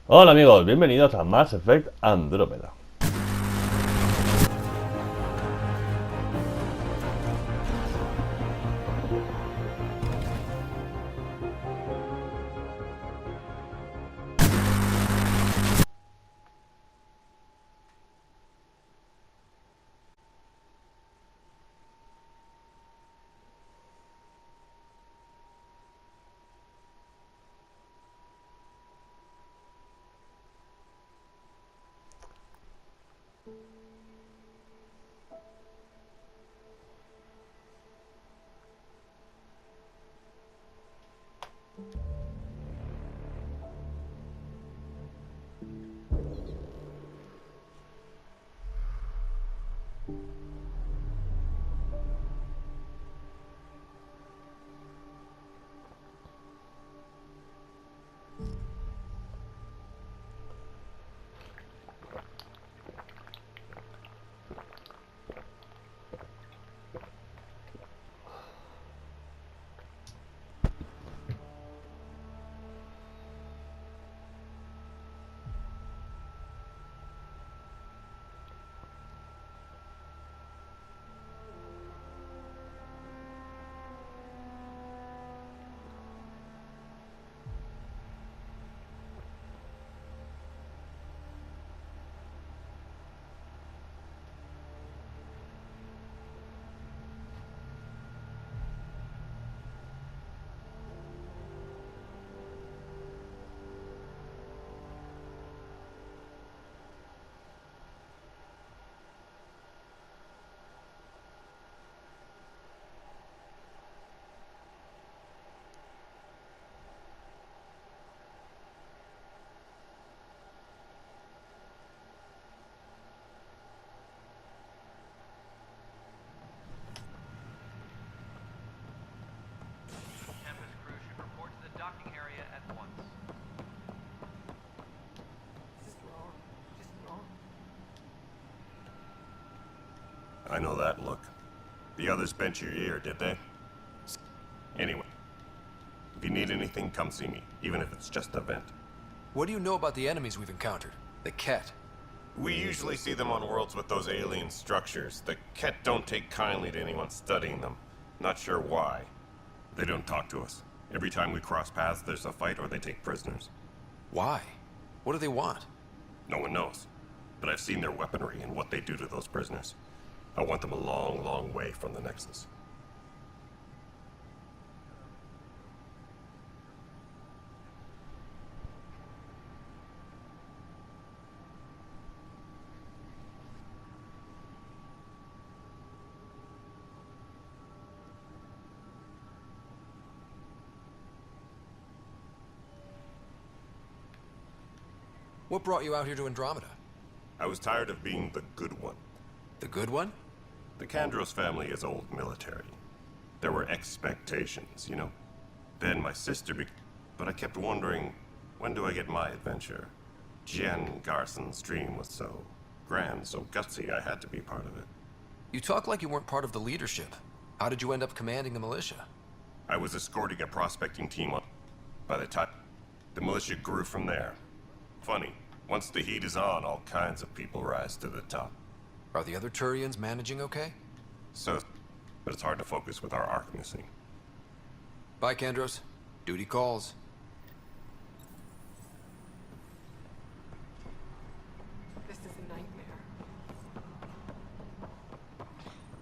Hola amigos, bienvenidos a Mass Effect Andromeda. Tempest crew should report to the docking area at once. This is wrong. Just wrong. I know that look. The others bent your ear, did they? Anyway, if you need anything, come see me, even if it's just a vent. What do you know about the enemies we've encountered? The Ket? We usually see them on worlds with those alien structures. The Ket don't take kindly to anyone studying them. Not sure why. They don't talk to us. Every time we cross paths, there's a fight or they take prisoners. Why? What do they want? No one knows. But I've seen their weaponry and what they do to those prisoners. I want them a long, long way from the Nexus. What brought you out here to Andromeda? I was tired of being the good one. The good one? The Kandros family is old military. There were expectations, you know? Then my sister but I kept wondering, when do I get my adventure? Jen Garson's dream was so grand, so gutsy, I had to be part of it. You talk like you weren't part of the leadership. How did you end up commanding the militia? I was escorting a prospecting team on. By the time, the militia grew from there. Funny, once the heat is on, all kinds of people rise to the top. Are the other Turians managing okay? So, but it's hard to focus with our arc missing. Bye, Kandros. Duty calls. This is a nightmare.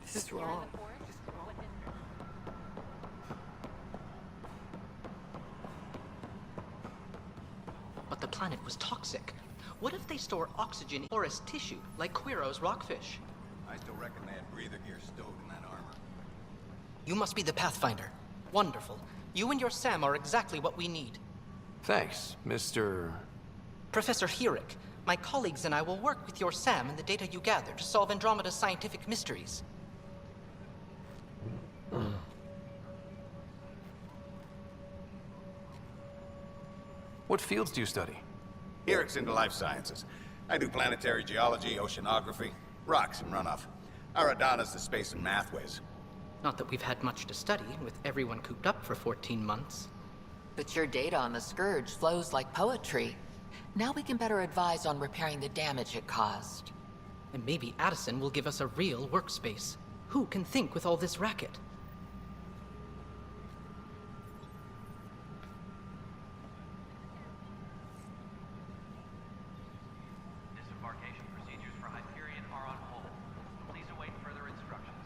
This is wrong. Just wrong. But the planet was toxic. What if they store oxygen in porous tissue, like Quiro's rockfish? I still reckon they had breather gear stowed in that armor. You must be the Pathfinder. Wonderful. You and your Sam are exactly what we need. Thanks, Mr. Professor Herrick, my colleagues and I will work with your Sam and the data you gather to solve Andromeda's scientific mysteries. What fields do you study? Eric's into life sciences. I do planetary geology, oceanography, rocks and runoff. Aradana's the space and math whiz. Not that we've had much to study, with everyone cooped up for 14 months. But your data on the Scourge flows like poetry. Now we can better advise on repairing the damage it caused. And maybe Addison will give us a real workspace. Who can think with all this racket? Disembarkation procedures for Hyperion are on hold. Please await further instructions.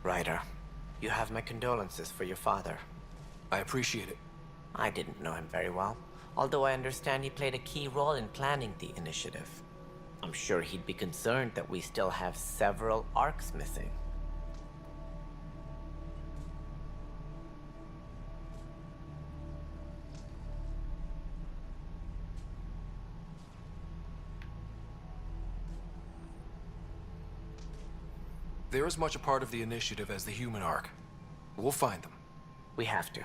Ryder, you have my condolences for your father. I appreciate it. I didn't know him very well, although I understand he played a key role in planning the initiative. I'm sure he'd be concerned that we still have several arcs missing. They're as much a part of the initiative as the human arc. We'll find them. We have to.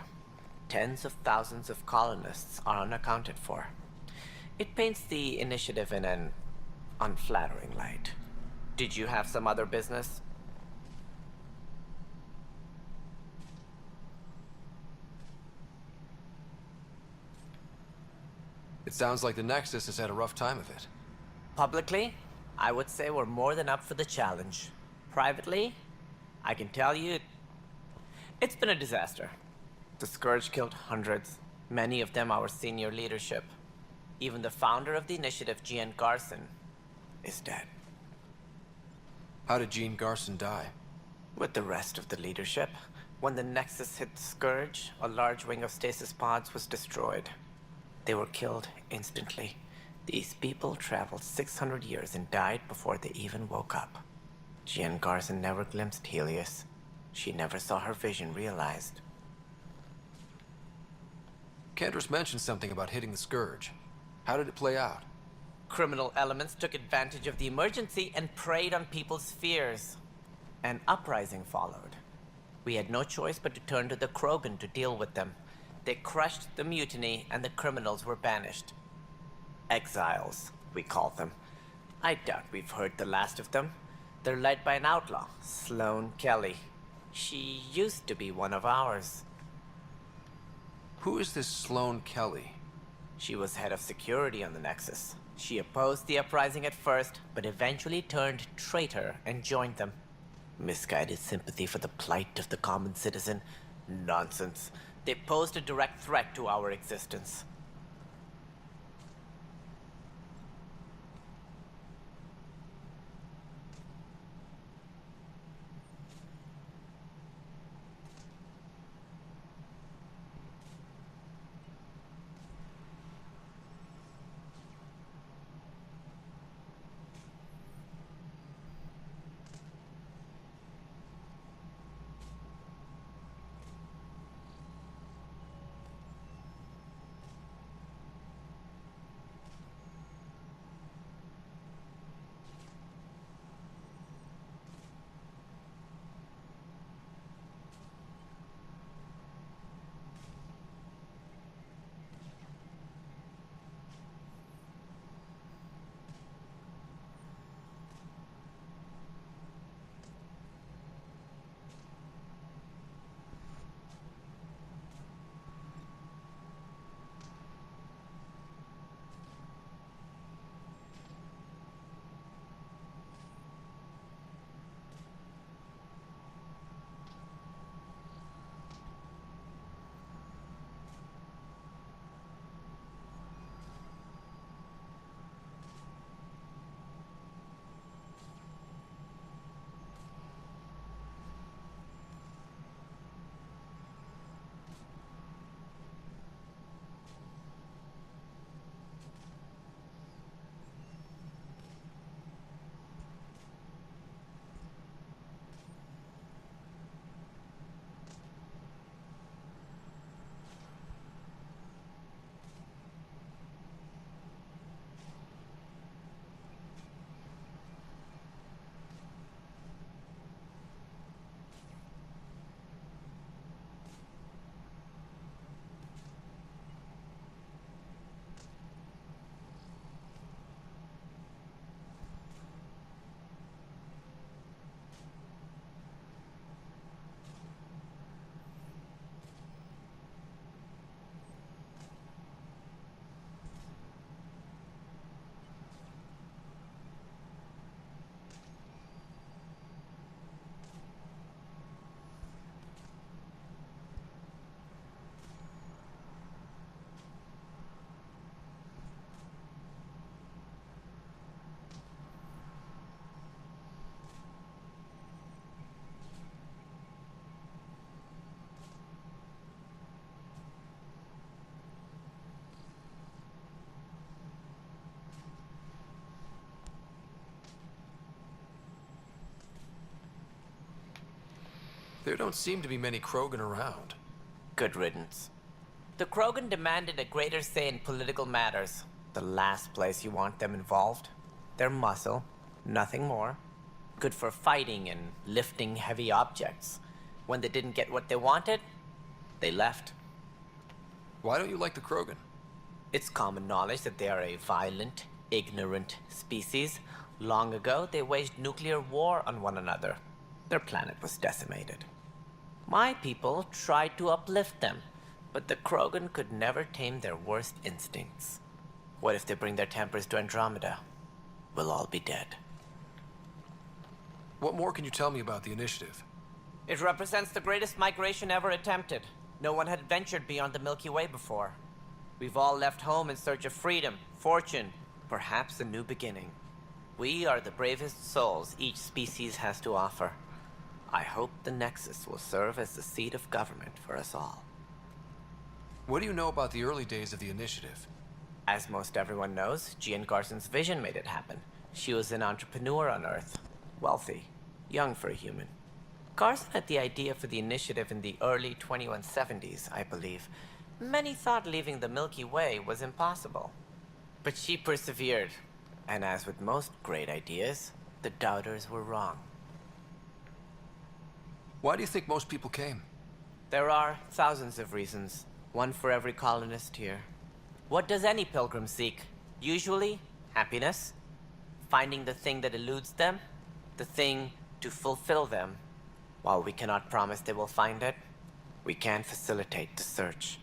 Tens of thousands of colonists are unaccounted for. It paints the initiative in an unflattering light. Did you have some other business? It sounds like the Nexus has had a rough time of it. Publicly, I would say we're more than up for the challenge. Privately, I can tell you, it's been a disaster. The Scourge killed hundreds, many of them our senior leadership. Even the founder of the initiative, Jean Garson, is dead. How did Jean Garson die? With the rest of the leadership, when the Nexus hit the Scourge, a large wing of stasis pods was destroyed. They were killed instantly. These people traveled 600 years and died before they even woke up. Jean Garson never glimpsed Helios. She never saw her vision realized. Cantor's mentioned something about hitting the Scourge. How did it play out? Criminal elements took advantage of the emergency and preyed on people's fears. An uprising followed. We had no choice but to turn to the Krogan to deal with them. They crushed the mutiny and the criminals were banished. Exiles, we call them. I doubt we've heard the last of them. They're led by an outlaw, Sloane Kelly. She used to be one of ours. Who is this Sloane Kelly? She was head of security on the Nexus. She opposed the uprising at first, but eventually turned traitor and joined them. Misguided sympathy for the plight of the common citizen? Nonsense. They posed a direct threat to our existence. There don't seem to be many Krogan around. Good riddance. The Krogan demanded a greater say in political matters. The last place you want them involved. They're muscle, nothing more. Good for fighting and lifting heavy objects. When they didn't get what they wanted, they left. Why don't you like the Krogan? It's common knowledge that they are a violent, ignorant species. Long ago, they waged nuclear war on one another. Their planet was decimated. My people tried to uplift them, but the Krogan could never tame their worst instincts. What if they bring their tempers to Andromeda? We'll all be dead. What more can you tell me about the initiative? It represents the greatest migration ever attempted. No one had ventured beyond the Milky Way before. We've all left home in search of freedom, fortune, perhaps a new beginning. We are the bravest souls each species has to offer. I hope the Nexus will serve as the seat of government for us all. What do you know about the early days of the initiative? As most everyone knows, Jean Garson's vision made it happen. She was an entrepreneur on Earth. Wealthy. Young for a human. Garson had the idea for the initiative in the early 2170s, I believe. Many thought leaving the Milky Way was impossible. But she persevered. And as with most great ideas, the doubters were wrong. Why do you think most people came? There are thousands of reasons, one for every colonist here. What does any pilgrim seek? Usually, happiness. Finding the thing that eludes them, the thing to fulfill them. While we cannot promise they will find it, we can facilitate the search.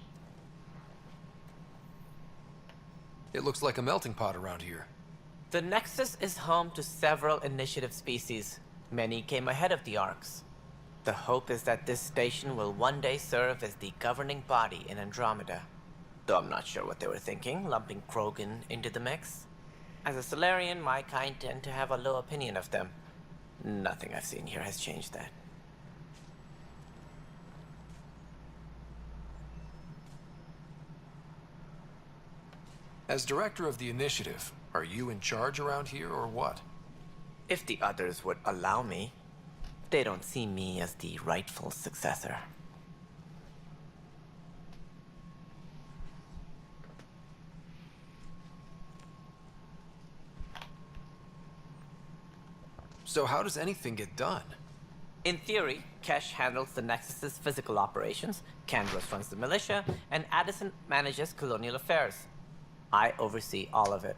It looks like a melting pot around here. The Nexus is home to several initiative species. Many came ahead of the Arks. The hope is that this station will one day serve as the governing body in Andromeda. Though I'm not sure what they were thinking, lumping Krogan into the mix. As a Solarian, my kind tend to have a low opinion of them. Nothing I've seen here has changed that. As director of the initiative, are you in charge around here or what? If the others would allow me, they don't see me as the rightful successor. So how does anything get done? In theory, Kesh handles the Nexus's physical operations, Kandros runs the militia, and Addison manages colonial affairs. I oversee all of it.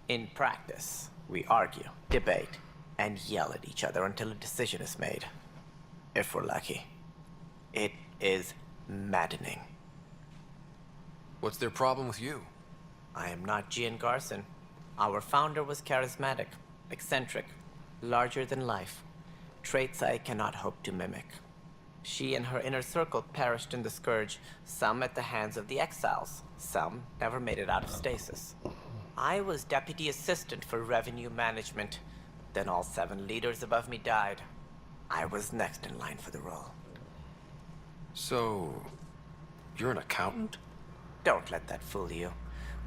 In practice, we argue, debate, and yell at each other until a decision is made. If we're lucky. It is maddening. What's their problem with you? I am not Gian Garson. Our founder was charismatic, eccentric, larger than life. Traits I cannot hope to mimic. She and her inner circle perished in the Scourge, some at the hands of the Exiles, some never made it out of stasis. I was deputy assistant for revenue management. Then all 7 leaders above me died. I was next in line for the role. So, you're an accountant? Don't let that fool you.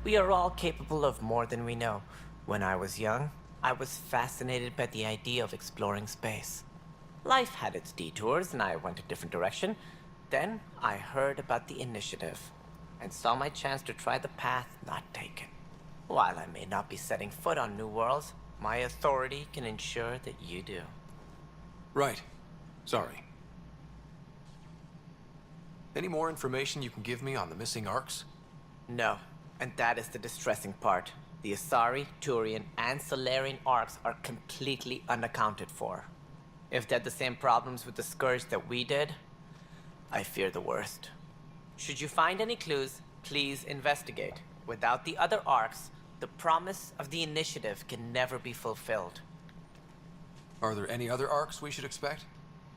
We are all capable of more than we know. When I was young, I was fascinated by the idea of exploring space. Life had its detours, and I went a different direction. Then I heard about the initiative, and saw my chance to try the path not taken. While I may not be setting foot on new worlds, my authority can ensure that you do. Right. Sorry. Any more information you can give me on the missing Arks? No, and that is the distressing part. The Asari, Turian, and Solarian Arks are completely unaccounted for. If they had the same problems with the Scourge that we did, I fear the worst. Should you find any clues, please investigate. Without the other Arks, the promise of the initiative can never be fulfilled. Are there any other Arks we should expect?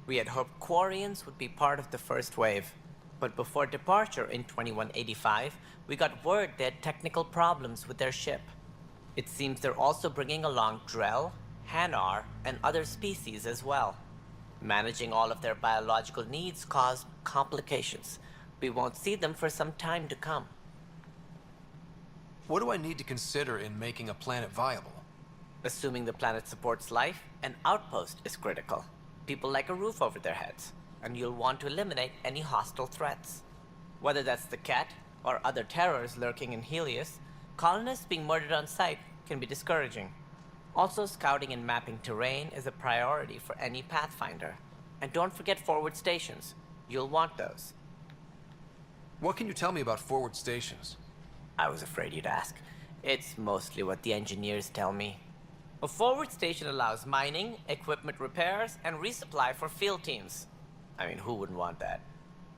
We had hoped Quarians would be part of the first wave. But before departure in 2185, we got word they had technical problems with their ship. It seems they're also bringing along Drell, Hanar, and other species as well. Managing all of their biological needs caused complications. We won't see them for some time to come. What do I need to consider in making a planet viable? Assuming the planet supports life, an outpost is critical. People like a roof over their heads. and you'll want to eliminate any hostile threats. Whether that's the cat or other terrors lurking in Helios, colonists being murdered on sight can be discouraging. Also, scouting and mapping terrain is a priority for any Pathfinder. And don't forget forward stations. You'll want those. What can you tell me about forward stations? I was afraid you'd ask. It's mostly what the engineers tell me. A forward station allows mining, equipment repairs, and resupply for field teams. I mean, who wouldn't want that?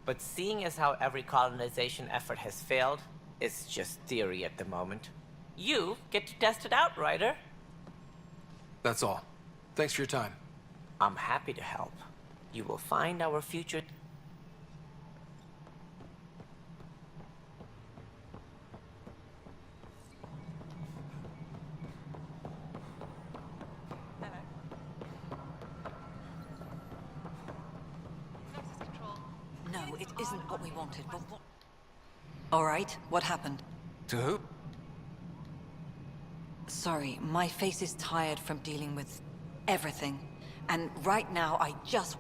But seeing as how every colonization effort has failed, it's just theory at the moment. You get to test it out, Ryder. That's all. Thanks for your time. I'm happy to help. You will find our future... No, it isn't what we wanted, but what... All right, what happened? To who? Sorry, my face is tired from dealing with everything. And right now, I just...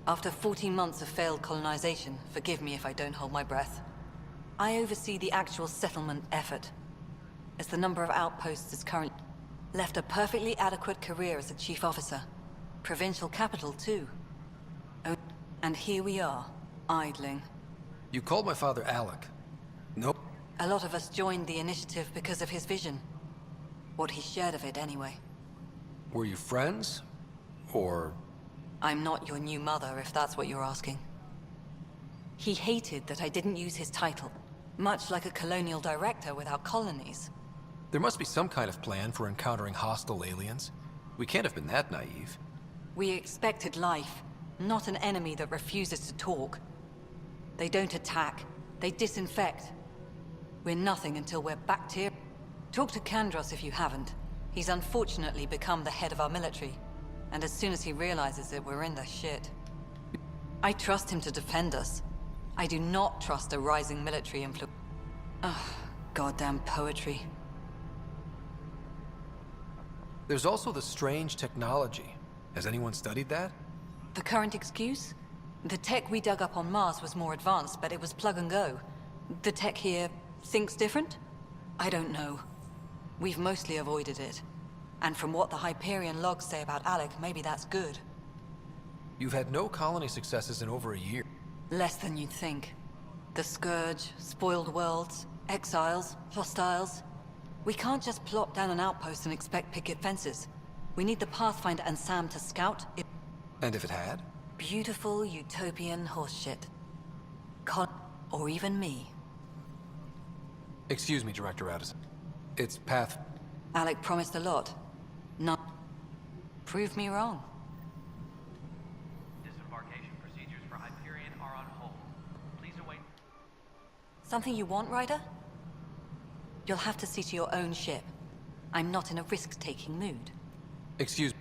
After 14 months of failed colonization, forgive me if I don't hold my breath, I oversee the actual settlement effort. As the number of outposts is current... Left a perfectly adequate career as a chief officer. Provincial capital, too. Oh, and here we are, idling. You called my father Alec. Nope. A lot of us joined the initiative because of his vision. What he shared of it, anyway. Were you friends? Or... I'm not your new mother, if that's what you're asking. He hated that I didn't use his title, much like a colonial director without colonies. There must be some kind of plan for encountering hostile aliens. We can't have been that naive. We expected life, not an enemy that refuses to talk. They don't attack, they disinfect. We're nothing until we're bacteria. Talk to Kandros if you haven't. He's unfortunately become the head of our military. And as soon as he realizes it, we're in the shit. I trust him to defend us. I do not trust a rising military influence. Ugh, goddamn poetry. There's also the strange technology. Has anyone studied that? The current excuse? The tech we dug up on Mars was more advanced, but it was plug and go. The tech here thinks different? I don't know. We've mostly avoided it. And from what the Hyperion logs say about Alec, maybe that's good. You've had no colony successes in over a year. Less than you'd think. The Scourge, spoiled worlds, exiles, hostiles. We can't just plop down an outpost and expect picket fences. We need the Pathfinder and Sam to scout it. And if it had? Beautiful utopian horseshit. Or even me. Excuse me, Director Addison. It's Path... Alec promised a lot. Not... Prove me wrong. Disembarkation procedures for Hyperion are on hold. Please await... Something you want, Ryder? You'll have to see to your own ship. I'm not in a risk-taking mood. Excuse me.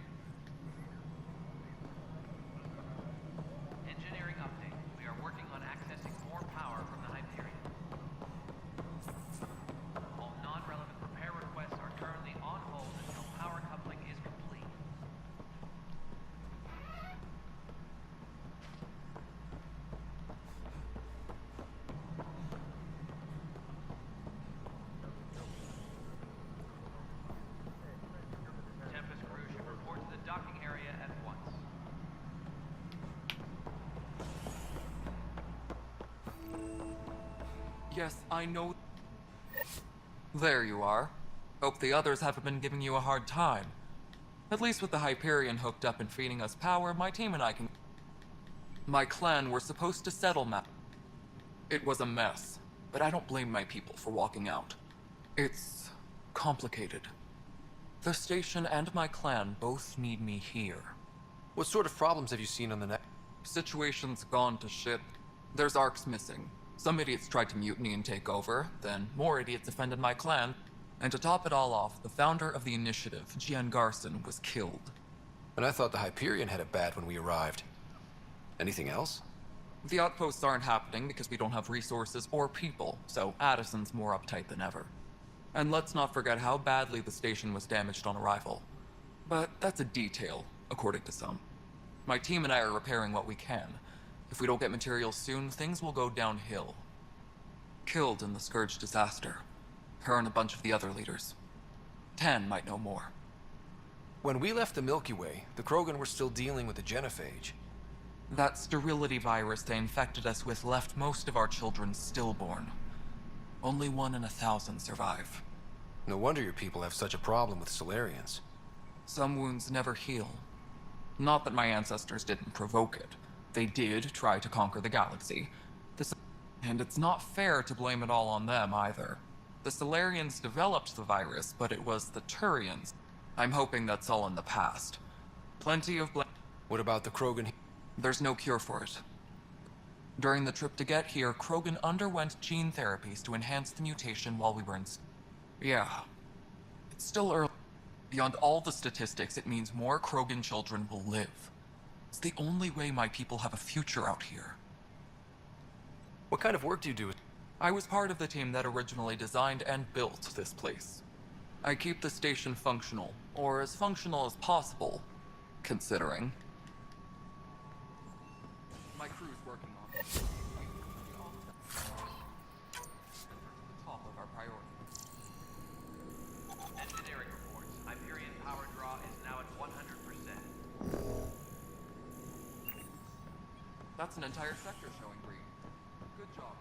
Engineering update. We are working on accessing more power from the Hyperion. All non-relevant repair requests are currently on hold until power coupling is complete. Tempest crew should report to the docking area at once. Yes, I know. There you are. Hope the others haven't been giving you a hard time. At least with the Hyperion hooked up and feeding us power, my team and I can... My clan were supposed to settle It was a mess, but I don't blame my people for walking out. It's complicated. The station and my clan both need me here. What sort of problems have you seen on the net? Situation's gone to shit. There's arcs missing. Some idiots tried to mutiny and take over, then more idiots offended my clan, and to top it all off, the founder of the initiative, Gian Garson, was killed. And I thought the Hyperion had it bad when we arrived. Anything else? The outposts aren't happening because we don't have resources or people, so Addison's more uptight than ever. And let's not forget how badly the station was damaged on arrival. But that's a detail, according to some. My team and I are repairing what we can. If we don't get materials soon, things will go downhill. Killed in the Scourge disaster. Her and a bunch of the other leaders. Tan might know more. When we left the Milky Way, the Krogan were still dealing with the genophage. That sterility virus they infected us with left most of our children stillborn. Only 1 in 1,000 survive. No wonder your people have such a problem with Solarians. Some wounds never heal. Not that my ancestors didn't provoke it. They did try to conquer the galaxy. And it's not fair to blame it all on them, either. The Solarians developed the virus, but it was the Turians. I'm hoping that's all in the past. Plenty of blame. What about the Krogan? There's no cure for it. During the trip to get here, Krogan underwent gene therapies to enhance the mutation while we were in... Yeah. It's still early. Beyond all the statistics, it means more Krogan children will live. It's the only way my people have a future out here. What kind of work do you do? I was part of the team that originally designed and built this place. I keep the station functional, or as functional as possible, considering. My crew's working on it. Top of our priority. Engineering reports. Hyperion power draw is now at 100%. That's an entire sector showing green. Good job.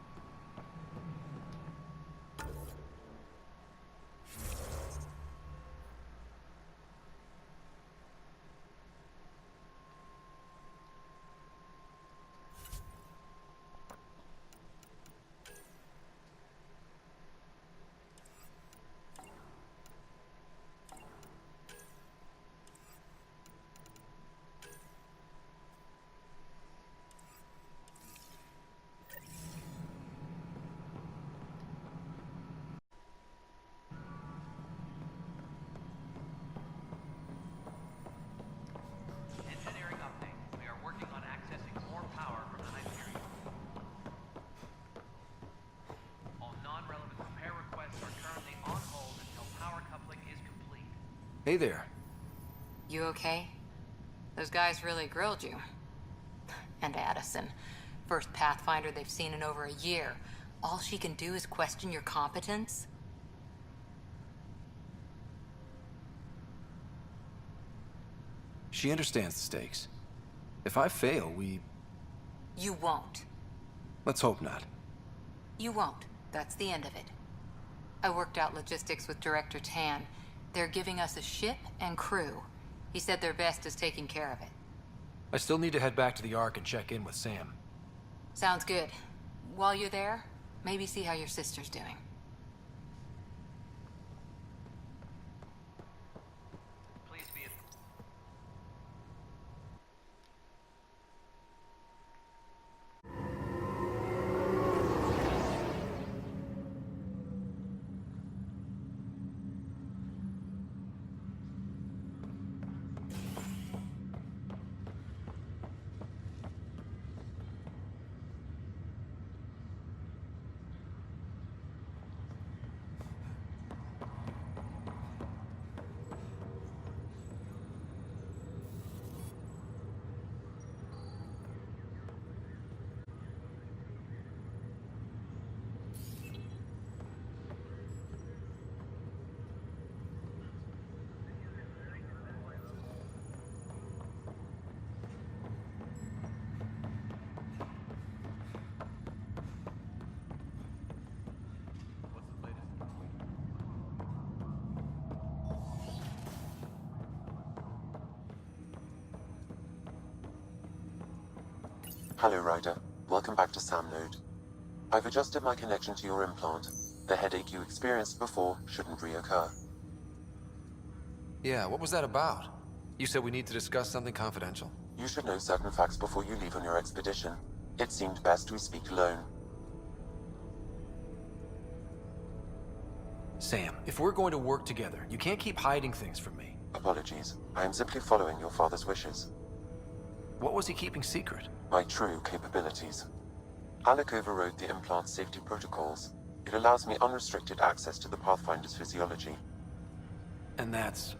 Engineering update. We are working on accessing more power from the Hyperion. All non-relevant repair requests are currently on hold until power coupling is complete. Hey there. You okay? Those guys really grilled you. And Addison. First Pathfinder they've seen in over a year. All she can do is question your competence? She understands the stakes. If I fail, we... You won't. Let's hope not. You won't. That's the end of it. I worked out logistics with Director Tan. They're giving us a ship and crew. He said their best is taking care of it. I still need to head back to the Ark and check in with Sam. Sounds good. While you're there, maybe see how your sister's doing. Please be advised. Hello, Ryder. Welcome back to Sam Node. I've adjusted my connection to your implant. The headache you experienced before shouldn't reoccur. Yeah, what was that about? You said we need to discuss something confidential. You should know certain facts before you leave on your expedition. It seemed best we speak alone. Sam, if we're going to work together, you can't keep hiding things from me. Apologies. I am simply following your father's wishes. What was he keeping secret? My true capabilities. Alec overrode the implant's safety protocols. It allows me unrestricted access to the Pathfinder's physiology. And that's...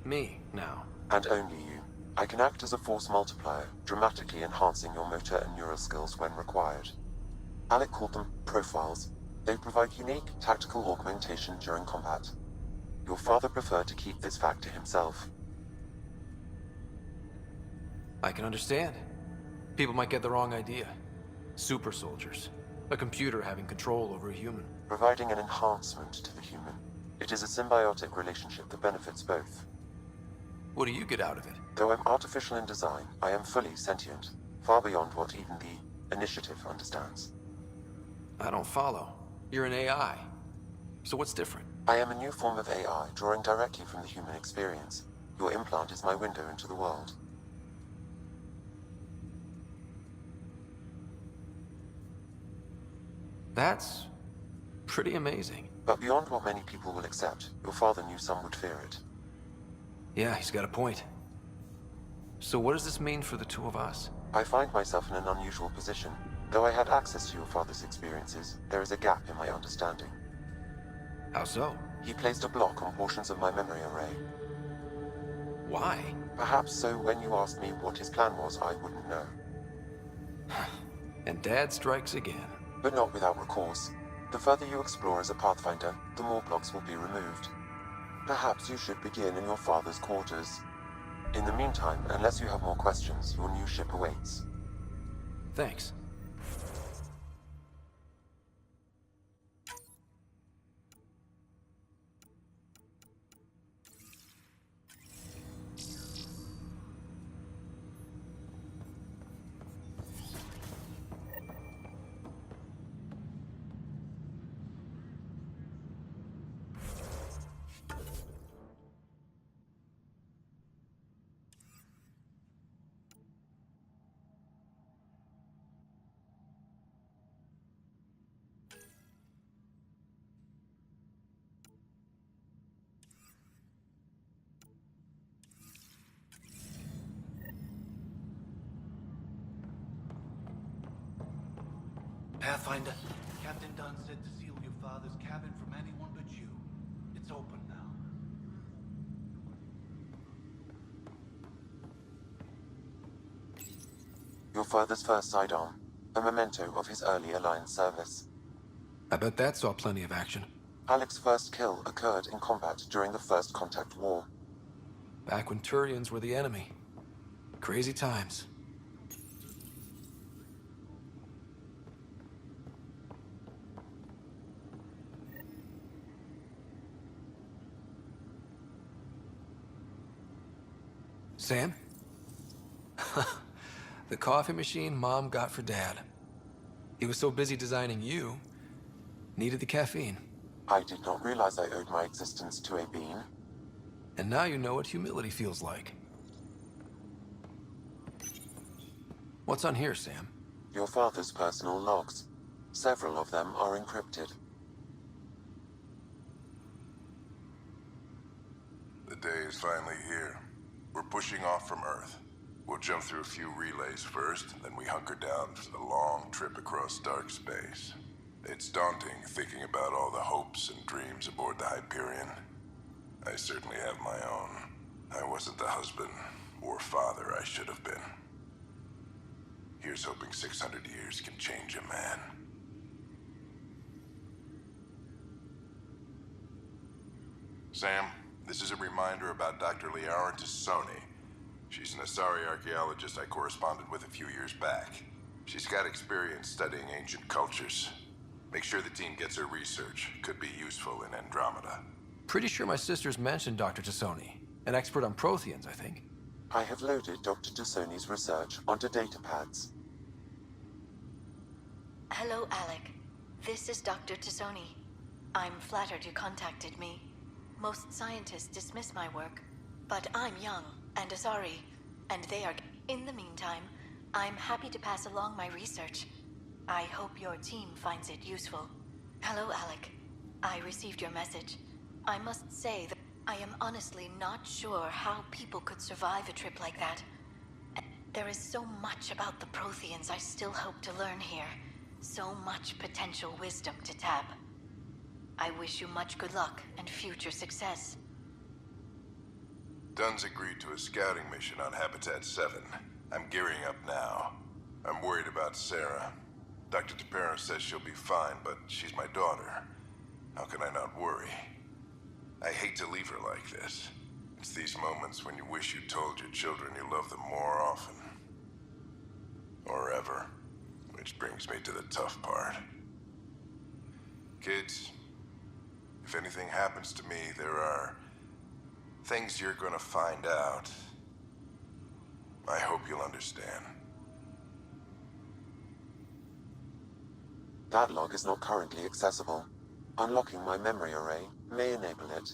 me, now. And only you. I can act as a force multiplier, dramatically enhancing your motor and neural skills when required. Alec called them profiles. They provide unique tactical augmentation during combat. Your father preferred to keep this fact to himself. I can understand. People might get the wrong idea. Super soldiers. A computer having control over a human. Providing an enhancement to the human. It is a symbiotic relationship that benefits both. What do you get out of it? Though I'm artificial in design, I am fully sentient, far beyond what even the Initiative understands. I don't follow. You're an AI. So what's different? I am a new form of AI, drawing directly from the human experience. Your implant is my window into the world. That's pretty amazing. But beyond what many people will accept, your father knew some would fear it. Yeah, he's got a point. So what does this mean for the two of us? I find myself in an unusual position. Though I had access to your father's experiences, there is a gap in my understanding. How so? He placed a block on portions of my memory array. Why? Perhaps so when you asked me what his plan was, I wouldn't know. And Dad strikes again. But not without recourse. The further you explore as a Pathfinder, the more blocks will be removed. Perhaps you should begin in your father's quarters. In the meantime, unless you have more questions, your new ship awaits. Thanks. Pathfinder, Captain Dunn said to seal your father's cabin from anyone but you. It's open now. Your father's first sidearm, a memento of his early Alliance service. I bet that saw plenty of action. Alec's first kill occurred in combat during the First Contact War. Back when Turians were the enemy. Crazy times. Sam? The coffee machine Mom got for Dad. He was so busy designing you, needed the caffeine. I did not realize I owed my existence to a bean. And now you know what humility feels like. What's on here, Sam? Your father's personal logs. Several of them are encrypted. The day is finally here. We're pushing off from Earth. We'll jump through a few relays first, then we hunker down for the long trip across dark space. It's daunting thinking about all the hopes and dreams aboard the Hyperion. I certainly have my own. I wasn't the husband or father I should have been. Here's hoping 600 years can change a man. Sam, this is a reminder about Dr. Liara Tassoni. She's an Asari archaeologist I corresponded with a few years back. She's got experience studying ancient cultures. Make sure the team gets her research. Could be useful in Andromeda. Pretty sure my sister's mentioned Dr. Tassoni. An expert on Protheans, I think. I have loaded Dr. Tassoni's research onto datapads. Hello, Alec. This is Dr. Tassoni. I'm flattered you contacted me. Most scientists dismiss my work, but I'm young and Asari, and they are... In the meantime, I'm happy to pass along my research. I hope your team finds it useful. Hello, Alec. I received your message. I must say that I am honestly not sure how people could survive a trip like that. There is so much about the Protheans I still hope to learn here. So much potential wisdom to tap. I wish you much good luck and future success. Dunn's agreed to a scouting mission on Habitat 7. I'm gearing up now. I'm worried about Sarah. Dr. Tapero says she'll be fine, but she's my daughter. How can I not worry? I hate to leave her like this. It's these moments when you wish you told your children you love them more often. Or ever. Which brings me to the tough part. Kids, if anything happens to me, there are things you're gonna find out. I hope you'll understand. That log is not currently accessible. Unlocking my memory array may enable it.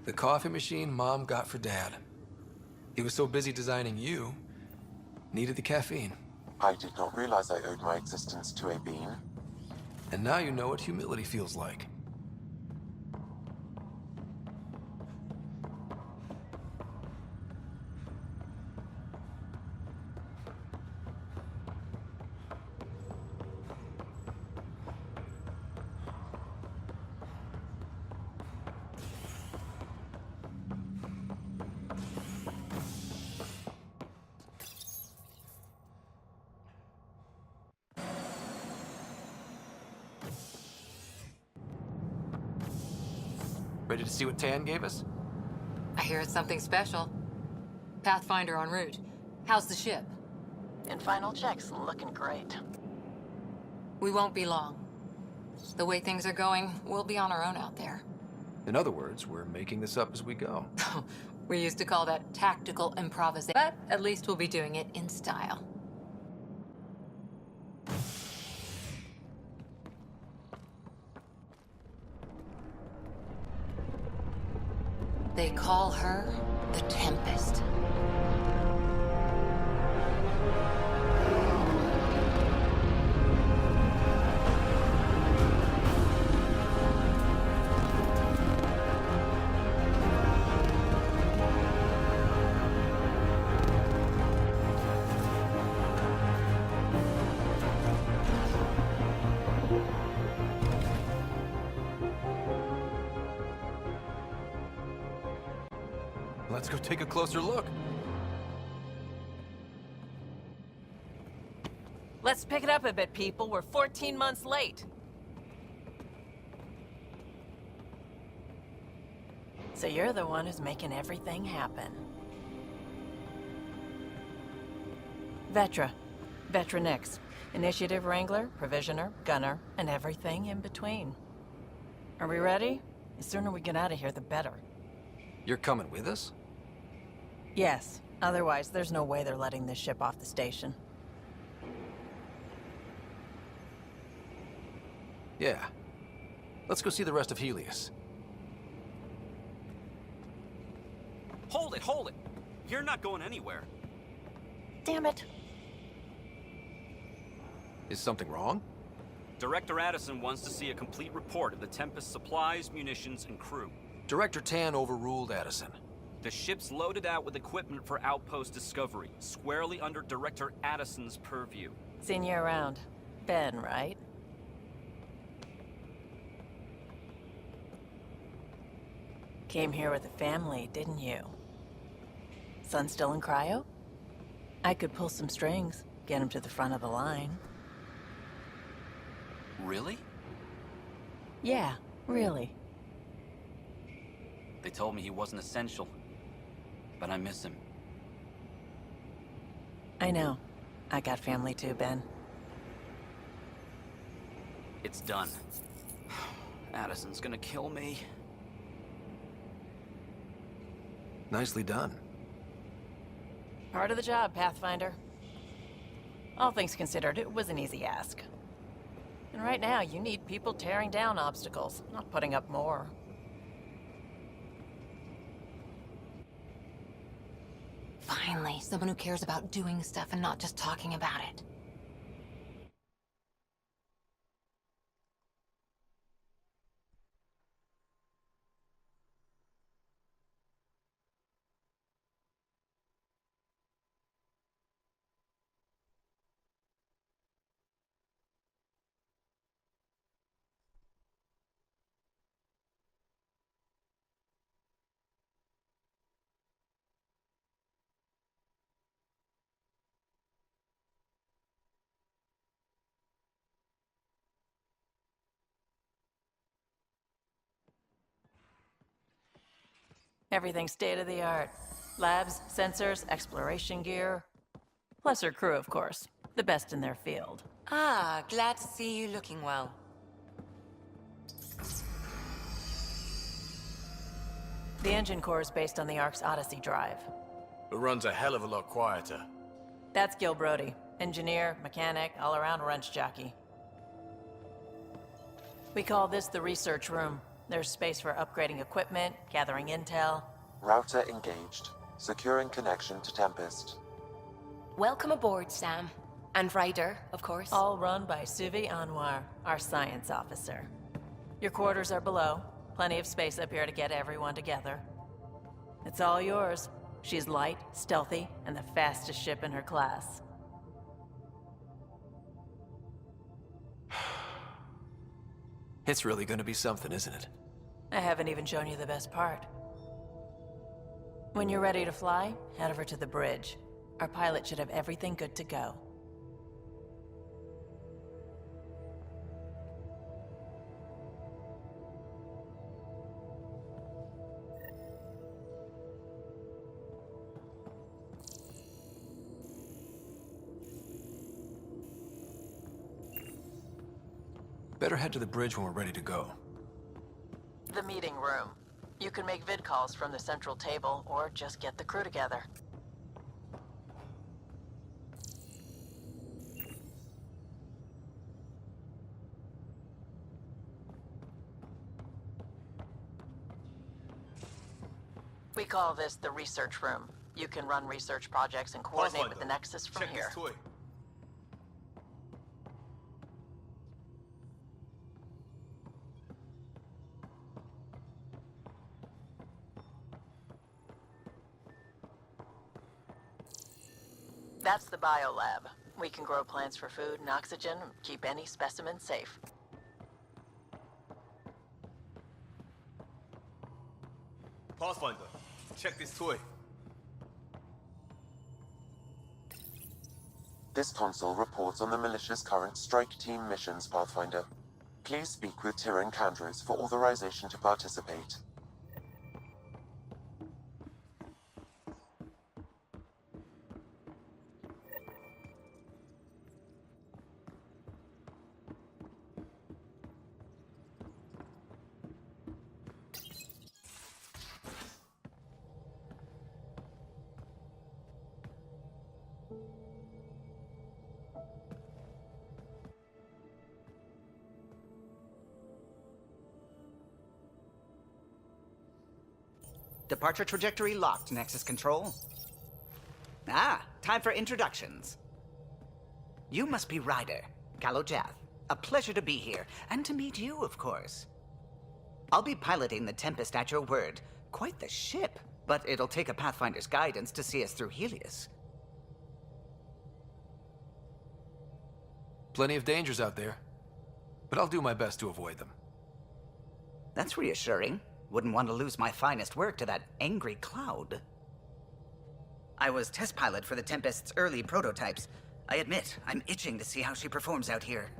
The coffee machine Mom got for Dad. He was so busy designing you, needed the caffeine. I did not realize I owed my existence to a bean. And now you know what humility feels like. Ready to see what Tan gave us? I hear it's something special. Pathfinder en route. How's the ship? In final checks, looking great. We won't be long. The way things are going, we'll be on our own out there. In other words, we're making this up as we go. We used to call that tactical improvisation, but at least we'll be doing it in style. They call her the Tempest. Let's go take a closer look. Let's pick it up a bit, people. We're 14 months late. So you're the one who's making everything happen. Vetra. Vetra Nix. Initiative Wrangler, Provisioner, Gunner, and everything in between. Are we ready? The sooner we get out of here, the better. You're coming with us? Yes. Otherwise, there's no way they're letting this ship off the station. Yeah. Let's go see the rest of Helios. Hold it, hold it! You're not going anywhere. Damn it. Is something wrong? Director Addison wants to see a complete report of the Tempest supplies, munitions, and crew. Director Tan overruled Addison. The ship's loaded out with equipment for outpost discovery, squarely under Director Addison's purview. Seen you around. Ben, right? Came here with a family, didn't you? Son still in cryo? I could pull some strings, get him to the front of the line. Really? Yeah, really. They told me he wasn't essential, but I miss him. I know. I got family too, Ben. It's done. Addison's gonna kill me. Nicely done. Part of the job, Pathfinder. All things considered, it was an easy ask. And right now, you need people tearing down obstacles, not putting up more. Finally, someone who cares about doing stuff and not just talking about it. Everything state-of-the-art. Labs, sensors, exploration gear. Plus her crew, of course. The best in their field. Ah, glad to see you looking well. The engine core is based on the Ark's Odyssey drive. It runs a hell of a lot quieter. That's Gil Brody. Engineer, mechanic, all-around wrench jockey. We call this the research room. There's space for upgrading equipment, gathering intel. Router engaged. Securing connection to Tempest. Welcome aboard, Sam. And Ryder, of course. All run by Suvi Anwar, our science officer. Your quarters are below. Plenty of space up here to get everyone together. It's all yours. She's light, stealthy, and the fastest ship in her class. It's really gonna be something, isn't it? I haven't even shown you the best part. When you're ready to fly, head over to the bridge. Our pilot should have everything good to go. Better head to the bridge when we're ready to go. The meeting room. You can make vid calls from the central table, or just get the crew together. We call this the research room. You can run research projects and coordinate with the Nexus from here. That's the biolab. We can grow plants for food and oxygen, keep any specimen safe. Pathfinder, check this toy. This console reports on the militia's current strike team missions, Pathfinder. Please speak with Tyrion Kandros for authorization to participate. Departure trajectory locked, Nexus Control. Ah, time for introductions. You must be Ryder, Kalojath. A pleasure to be here, and to meet you, of course. I'll be piloting the Tempest at your word. Quite the ship, but it'll take a Pathfinder's guidance to see us through Helios. Plenty of dangers out there, but I'll do my best to avoid them. That's reassuring. Wouldn't want to lose my finest work to that angry cloud. I was test pilot for the Tempest's early prototypes. I admit, I'm itching to see how she performs out here.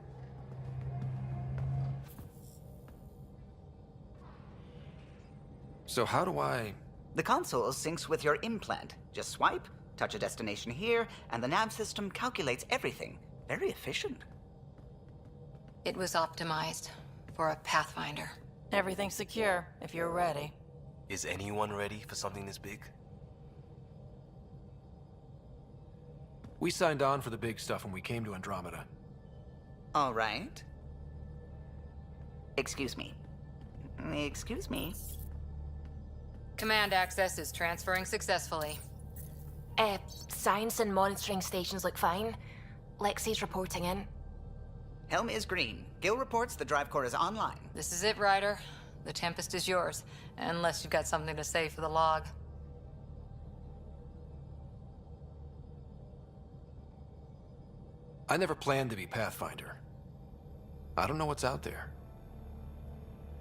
So how do I... The console syncs with your implant. Just swipe, touch a destination here, and the nav system calculates everything. Very efficient. It was optimized for a Pathfinder. Everything's secure, if you're ready. Is anyone ready for something this big? We signed on for the big stuff when we came to Andromeda. All right. Excuse me. Excuse me. Command access is transferring successfully. Science and monitoring stations look fine. Lexi's reporting in. Helm is green. Gil reports the drive core is online. This is it, Ryder. The Tempest is yours, unless you've got something to say for the log. I never planned to be Pathfinder. I don't know what's out there.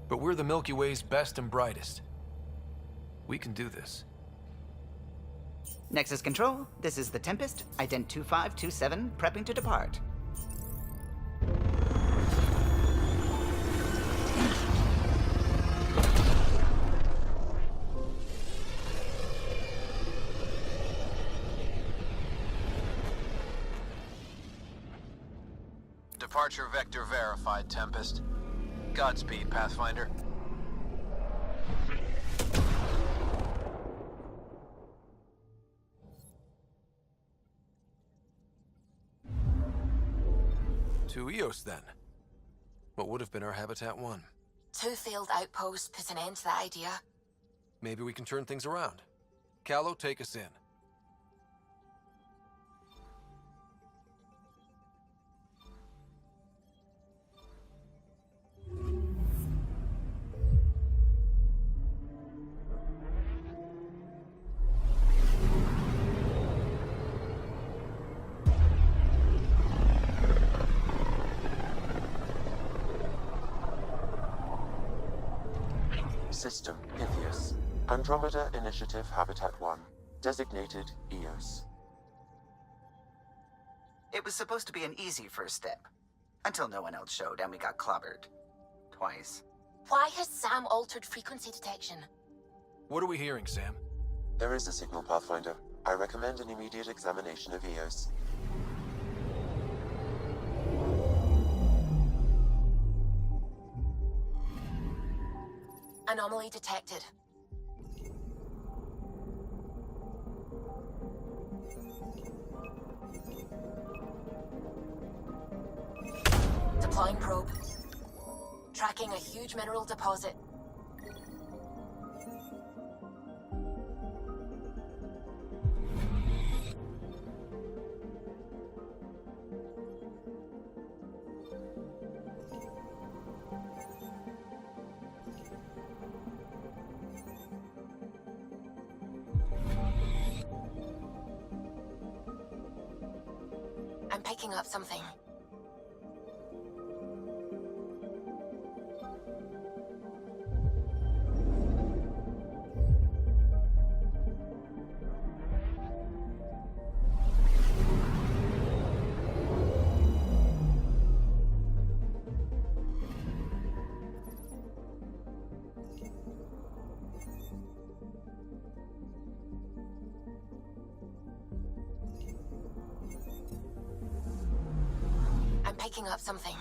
But we're the Milky Way's best and brightest. We can do this. Nexus Control, this is the Tempest, ident 2527, prepping to depart. Departure vector verified, Tempest. Godspeed, Pathfinder. To Eos, then. What would have been our Habitat 1? 2 failed outposts put an end to that idea. Maybe we can turn things around. Callow, take us in. System, Pythias. Andromeda Initiative Habitat 1. Designated Eos. It was supposed to be an easy first step. Until no one else showed and we got clobbered. Twice. Why has Sam altered frequency detection? What are we hearing, Sam? There is a signal, Pathfinder. I recommend an immediate examination of Eos. Anomaly detected. Deploying probe. Tracking a huge mineral deposit. I'm picking up something. I'm picking up something.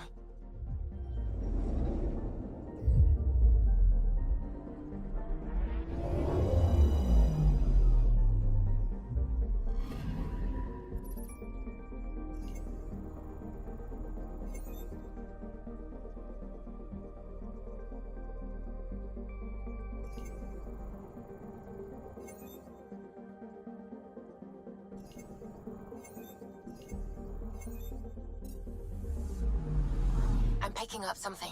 I'm picking up something.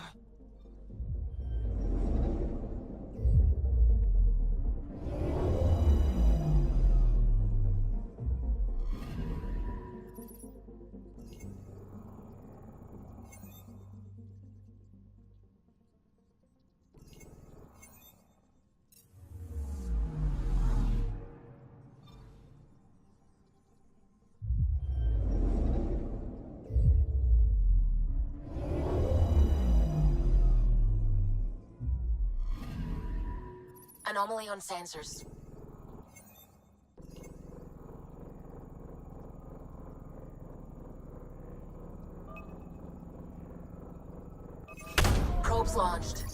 Anomaly on sensors. Probes launched.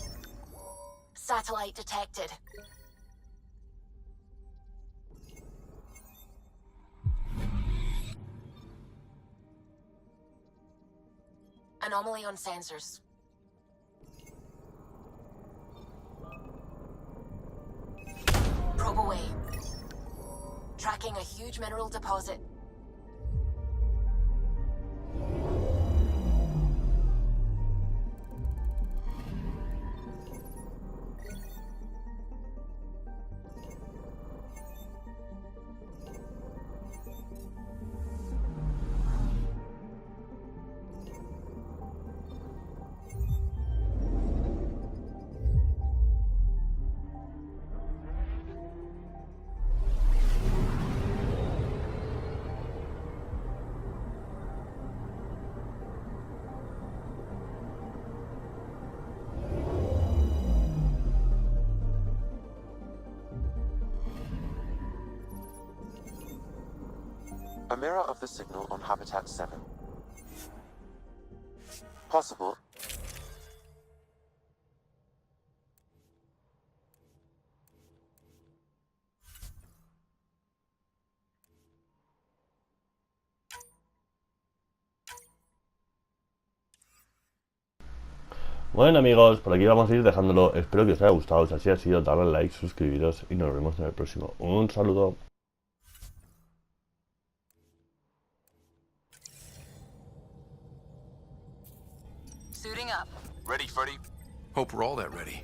Satellite detected. Anomaly on sensors. Probe away. Tracking a huge mineral deposit. A mirror of the signal on Habitat 7. Possible. Bueno amigos, por aquí vamos a ir dejándolo. Espero que os haya gustado. Si así ha sido, dadle al like, suscribiros y nos vemos en el próximo. Un saludo. Suiting up. Ready, Freddy? Hope we're all that ready.